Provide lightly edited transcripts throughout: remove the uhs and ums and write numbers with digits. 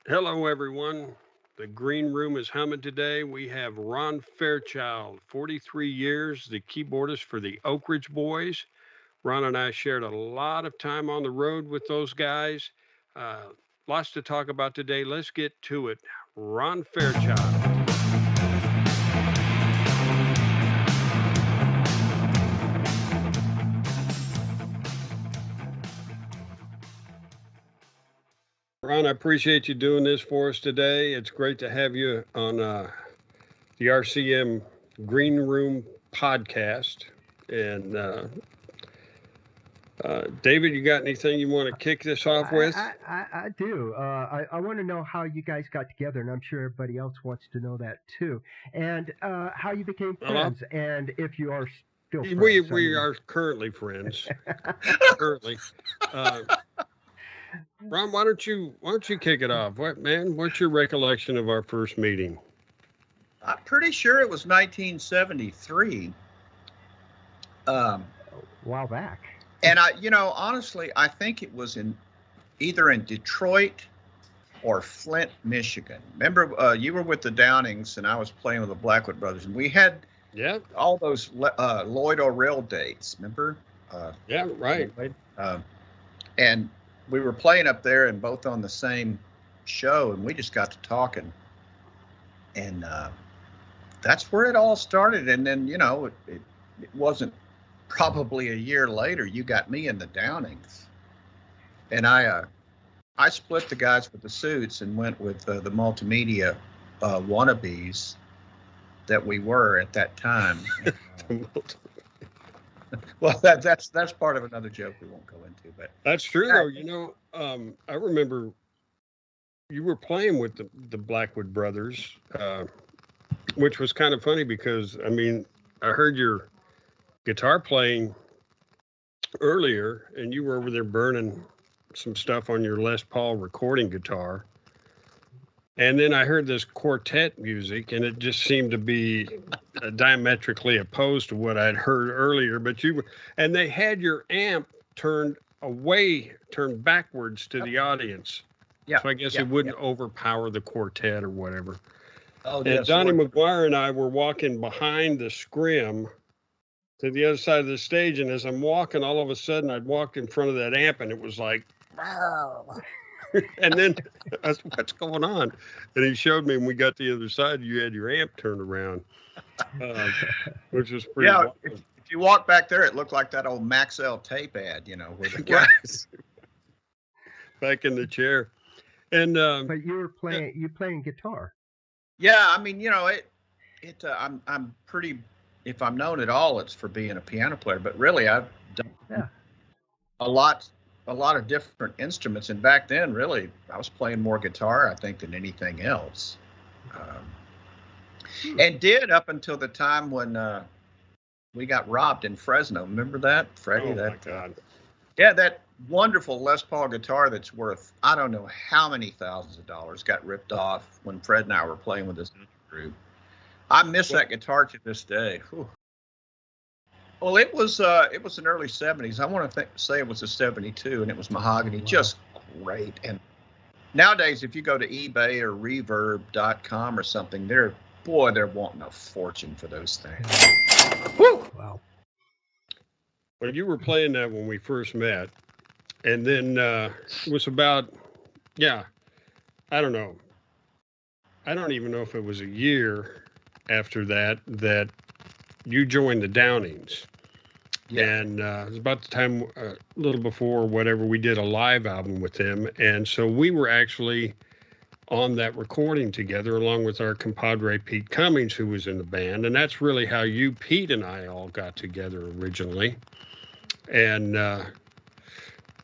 Hello, everyone. The green room is humming today. We have Ron Fairchild, 43 years, the keyboardist for the Oak Ridge Boys. Ron and I shared a lot of time on the road with those guys. Uh, Lots to talk about today. Let's get to it. Ron Fairchild. Ron, I appreciate you doing this for us today. It's great to have you on the RCM Green Room podcast. And David, you got anything you want to kick this off with? I do. I want to know how you guys got together, and I'm sure everybody else wants to know that too. And how you became friends, and if you are still friends. We are currently friends. Currently. Ron, why don't you kick it off? What's your recollection of our first meeting? I'm pretty sure it was 1973. A while back. And honestly, I think it was either in Detroit or Flint, Michigan. Remember, you were with the Downings, and I was playing with the Blackwood Brothers, and we had all those Lloyd O'Reilly dates. Remember? Yeah, right. And we were playing up there, and both on the same show, and we just got to talking, and that's where it all started. And then it wasn't probably a year later you got me in the Downings, and I split the guys with the suits and went with the multimedia wannabes that we were at that time. Well, that's part of another joke we won't go into, but that's true though. I remember you were playing with the Blackwood Brothers, which was kind of funny because I heard your guitar playing earlier, and you were over there burning some stuff on your Les Paul recording guitar. And then I heard this quartet music, and it just seemed to be diametrically opposed to what I'd heard earlier. But and they had your amp turned backwards to the audience. Yeah. So I guess it wouldn't overpower the quartet or whatever. Oh, and Donnie McGuire and I were walking behind the scrim to the other side of the stage, and as I'm walking, all of a sudden I'd walked in front of that amp, and it was like, wow. And then I said, what's going on? And he showed me when we got to the other side, you had your amp turned around, which was pretty wild. If you walk back there, it looked like that old Maxell tape ad, where the guys back in the chair. And but you playing guitar. Yeah, I'm pretty. If I'm known at all, it's for being a piano player. But really, I've done a lot of different instruments. And back then, really, I was playing more guitar, I think, than anything else. And did up until the time when we got robbed in Fresno. Remember that, Freddie? Oh, my God. Yeah, that wonderful Les Paul guitar that's worth, I don't know how many thousands of dollars, got ripped off when Fred and I were playing with this group. I miss that guitar to this day. Whew. Well, it was an early 70s. I want to say it was a 72, and it was mahogany, just great. And nowadays, if you go to eBay or reverb.com or something, they're wanting a fortune for those things. Woo! Wow. Well, you were playing that when we first met, and then it was about, I don't know. I don't even know if it was a year after that you joined the Downings. Yeah. And it was about the time, a little before whatever, we did a live album with them. And so we were actually on that recording together along with our compadre Pete Cummings, who was in the band. And that's really how Pete and I all got together originally. And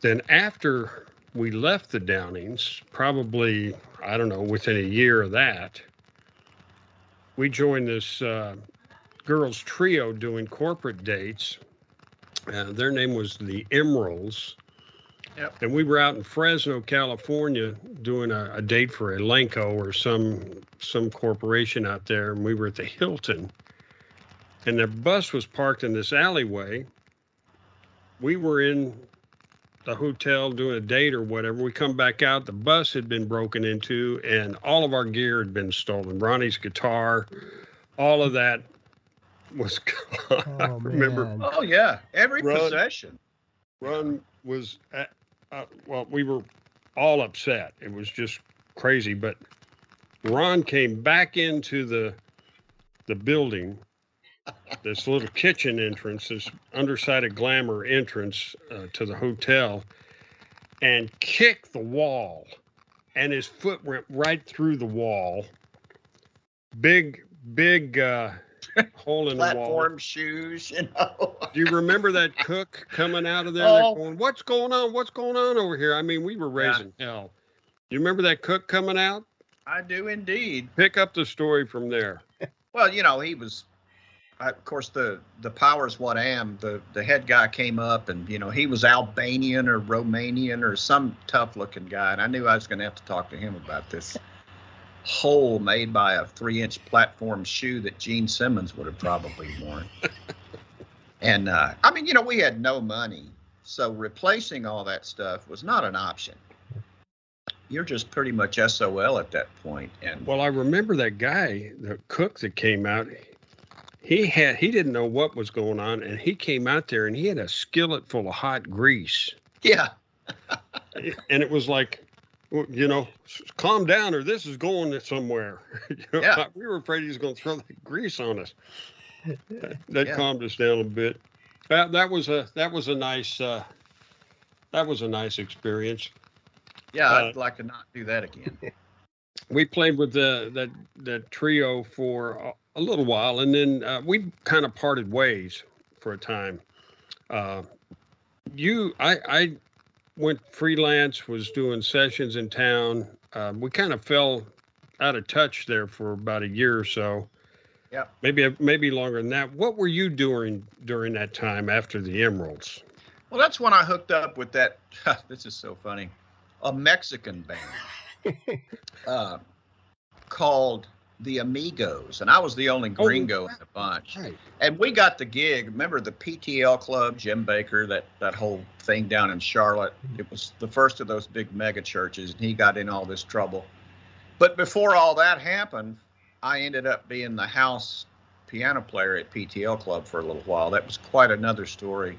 then after we left the Downings, probably, I don't know, within a year of that, we joined this girls trio doing corporate dates. Their name was the Emeralds. Yep. And we were out in Fresno, California, doing a date for Elenco or some corporation out there. And we were at the Hilton. And their bus was parked in this alleyway. We were in the hotel doing a date or whatever. We come back out, the bus had been broken into, and all of our gear had been stolen. Ronnie's guitar, all of that was gone. Oh, I remember. man. Oh yeah, every Ron- possession. Ron was, well, we were all upset. It was just crazy. But Ron came back into the building, this little kitchen entrance, this undersided glamour entrance to the hotel, and kicked the wall. And his foot went right through the wall. Big hole in the wall. Platform shoes, you know. Do you remember that cook coming out of there? Oh. Going, what's going on? What's going on over here? I mean, we were raising hell. You remember that cook coming out? I do indeed. Pick up the story from there. Well, you know, he was, of course, the powers what am. The head guy came up, and you know, he was Albanian or Romanian or some tough looking guy, and I knew I was going to have to talk to him about this hole made by a 3-inch platform shoe that Gene Simmons would have probably worn. And I mean, you know, we had no money, so replacing all that stuff was not an option. You're just pretty much SOL at that point. And Well, I remember that guy, the cook that came out. He didn't know what was going on, and he came out there and he had a skillet full of hot grease. yeah, And it was like, you know, calm down or this is going somewhere. You know, Yeah. we were afraid he was going to throw the grease on us. That Yeah. calmed us down a bit. That was a nice experience. yeah, I'd like to not do that again. We played with that trio for a little while, and then we kind of parted ways for a time. I went freelance, was doing sessions in town. We kind of fell out of touch there for about a year or so. Yeah. Maybe longer than that. What were you doing during that time after the Emeralds? Well, that's when I hooked up with that. This is so funny. A Mexican band called the Amigos, and I was the only gringo in the bunch. Right. And we got the gig. Remember the PTL Club, Jim Baker, that whole thing down in Charlotte? It was the first of those big mega churches, and he got in all this trouble. But before all that happened, I ended up being the house piano player at PTL Club for a little while. That was quite another story.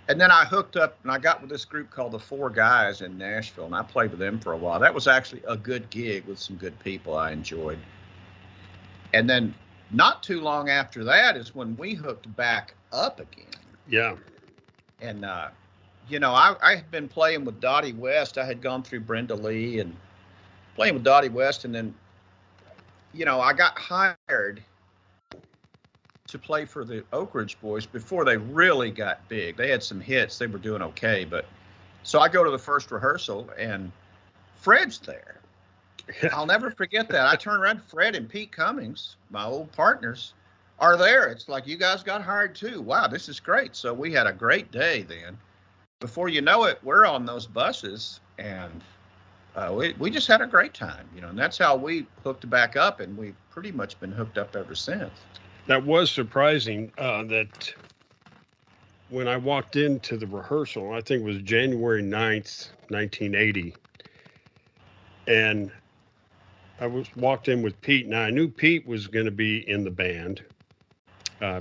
And then I hooked up and I got with this group called the Four Guys in Nashville, and I played with them for a while. That was actually a good gig with some good people I enjoyed. And then not too long after that is when we hooked back up again. Yeah. And, you know, I had been playing with Dottie West. I had gone through Brenda Lee and playing with Dottie West. And then, you know, I got hired to play for the Oak Ridge Boys before they really got big. They had some hits. They were doing okay. But so I go to the first rehearsal and Fred's there. I'll never forget that. I turn around, Fred and Pete Cummings, my old partners, are there. It's like, you guys got hired too. Wow, this is great. So we had a great day then. Before you know it, we're on those buses, and we just had a great time, you know, and that's how we hooked back up, and we've pretty much been hooked up ever since. That was surprising that when I walked into the rehearsal, I think it was January 9th, 1980, and I walked in with Pete. Now, I knew Pete was going to be in the band.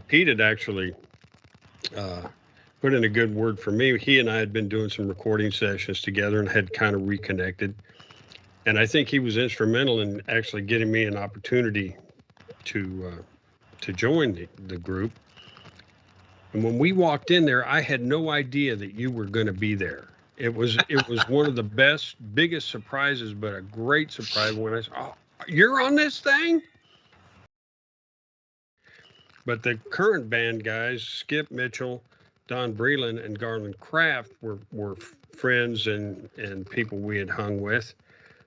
Pete had actually put in a good word for me. He and I had been doing some recording sessions together and had kind of reconnected. And I think he was instrumental in actually getting me an opportunity to join the group. And when we walked in there, I had no idea that you were going to be there. It was one of the biggest surprises, but a great surprise when I said, "Oh, you're on this thing?" But the current band guys, Skip Mitchell, Don Breland, and Garland Kraft were friends and people we had hung with.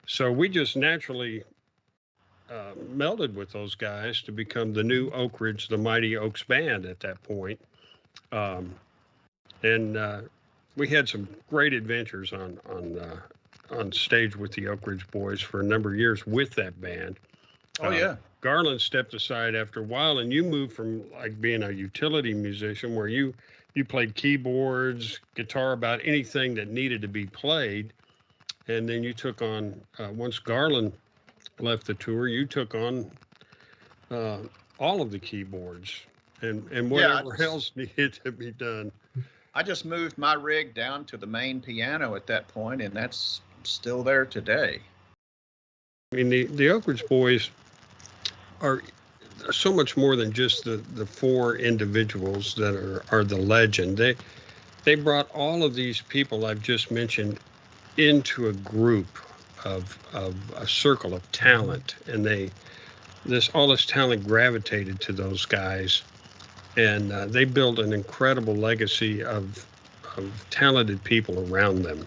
So we just naturally melded with those guys to become the new Oak Ridge, the Mighty Oaks Band at that point. We had some great adventures on stage with the Oak Ridge Boys for a number of years with that band. Oh, yeah. Garland stepped aside after a while, and you moved from like being a utility musician where you you played keyboards, guitar, about anything that needed to be played. And then you took on, once Garland left the tour, you took on all of the keyboards and whatever else needed to be done. I just moved my rig down to the main piano at that point, and that's still there today. I mean, the Oak Ridge Boys are so much more than just the four individuals that are the legend. They brought all of these people I've just mentioned into a group of a circle of talent, and all this talent gravitated to those guys, and they built an incredible legacy of talented people around them.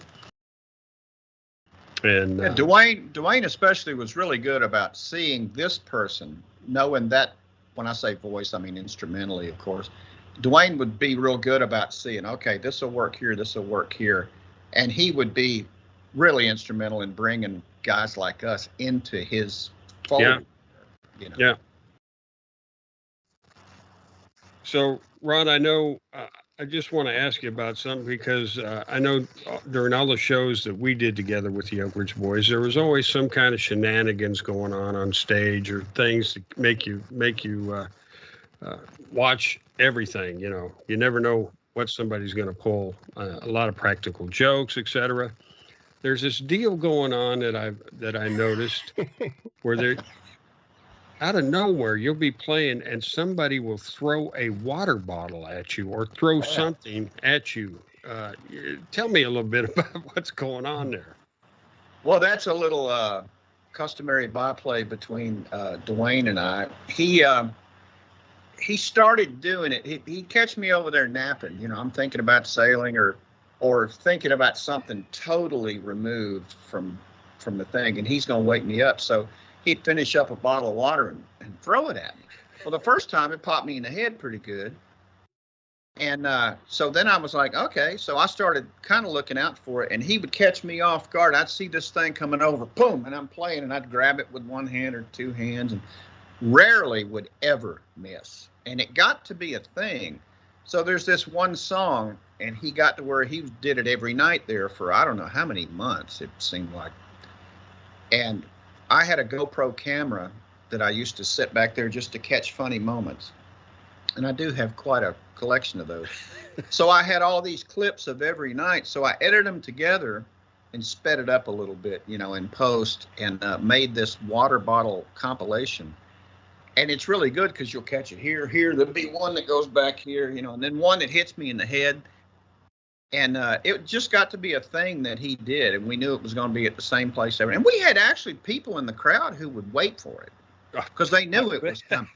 And Dwayne especially was really good about seeing this person, knowing that, when I say voice, I mean instrumentally, of course. Dwayne would be real good about seeing, okay, this will work here, this will work here, and he would be really instrumental in bringing guys like us into his fold. Yeah. You know? Yeah. So, Ron, I know I just want to ask you about something, because I know during all the shows that we did together with the Oak Ridge Boys, there was always some kind of shenanigans going on stage, or things that make you watch everything. You know, you never know what somebody's going to pull. A lot of practical jokes, etc. There's this deal going on that I noticed where they're out of nowhere, you'll be playing and somebody will throw a water bottle at you or throw something at you. Tell me a little bit about what's going on there. Well, that's a little customary byplay between Dwayne and I. He started doing it. He'd catch me over there napping. You know, I'm thinking about sailing or thinking about something totally removed from the thing, and he's going to wake me up. So he'd finish up a bottle of water and throw it at me. Well, the first time it popped me in the head pretty good. And so then I was like, okay. So I started kind of looking out for it, and he would catch me off guard. I'd see this thing coming over, boom, and I'm playing, and I'd grab it with one hand or two hands, and rarely would ever miss. And it got to be a thing. So there's this one song, and he got to where he did it every night there for I don't know how many months, it seemed like. And I had a GoPro camera that I used to sit back there just to catch funny moments. And I do have quite a collection of those. So I had all these clips of every night. So I edited them together and sped it up a little bit, you know, in post, and made this water bottle compilation. And it's really good because you'll catch it here. There'll be one that goes back here, you know, and then one that hits me in the head. And it just got to be a thing that he did, and we knew it was going to be at the same place every. And we had actually people in the crowd who would wait for it because they knew it was coming.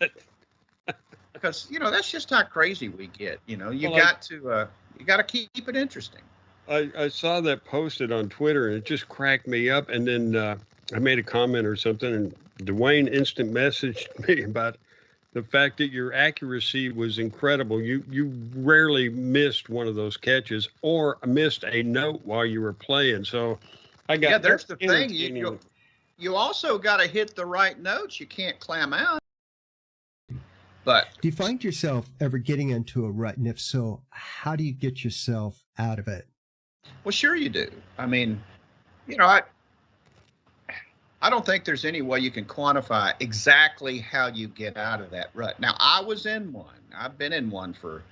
Because you know that's just how crazy we get. You know, you got to keep it interesting. I saw that posted on Twitter, and it just cracked me up. And then I made a comment or something, and Dwayne instant messaged me about the fact that your accuracy was incredible. You rarely missed one of those catches or missed a note while you were playing. So I got there's the thing. You also got to hit the right notes. You can't clam out. But do you find yourself ever getting into a rut? And if so, how do you get yourself out of it? Well, sure you do. I mean, you know, I don't think there's any way you can quantify exactly how you get out of that rut. Now, I was in one. I've been in one for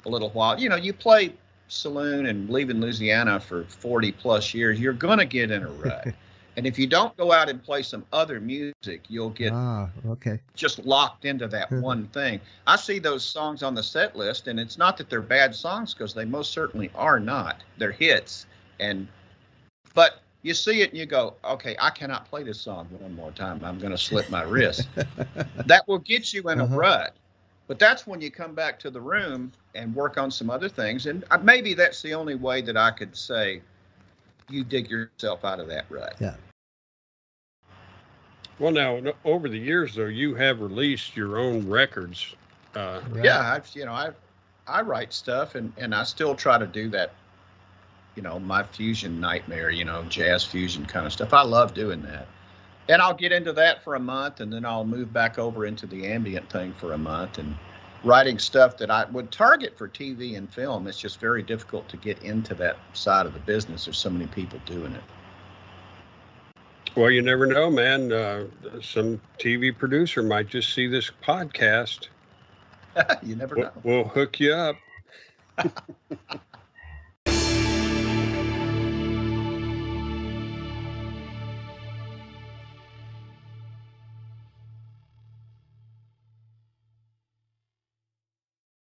a little while. You know, you play saloon and live in Louisiana for 40 plus years, you're going to get in a rut. And if you don't go out and play some other music, you'll get just locked into that one thing. I see those songs on the set list, and it's not that they're bad songs, because they most certainly are not. They're hits. But you see it and you go, okay, I cannot play this song one more time. I'm going to slip my wrist. That will get you in a rut. But that's when you come back to the room and work on some other things. And maybe that's the only way that I could say you dig yourself out of that rut. Yeah. Well, now, over the years, though, you have released your own records. Right. Yeah, I write stuff, and I still try to do that. You know, my fusion nightmare, you know, jazz fusion kind of stuff. I love doing that. And I'll get into that for a month, and then I'll move back over into the ambient thing for a month. And writing stuff that I would target for TV and film. It's just very difficult to get into that side of the business. There's so many people doing it. Well, you never know, man. Some TV producer might just see this podcast. You never know. We'll hook you up.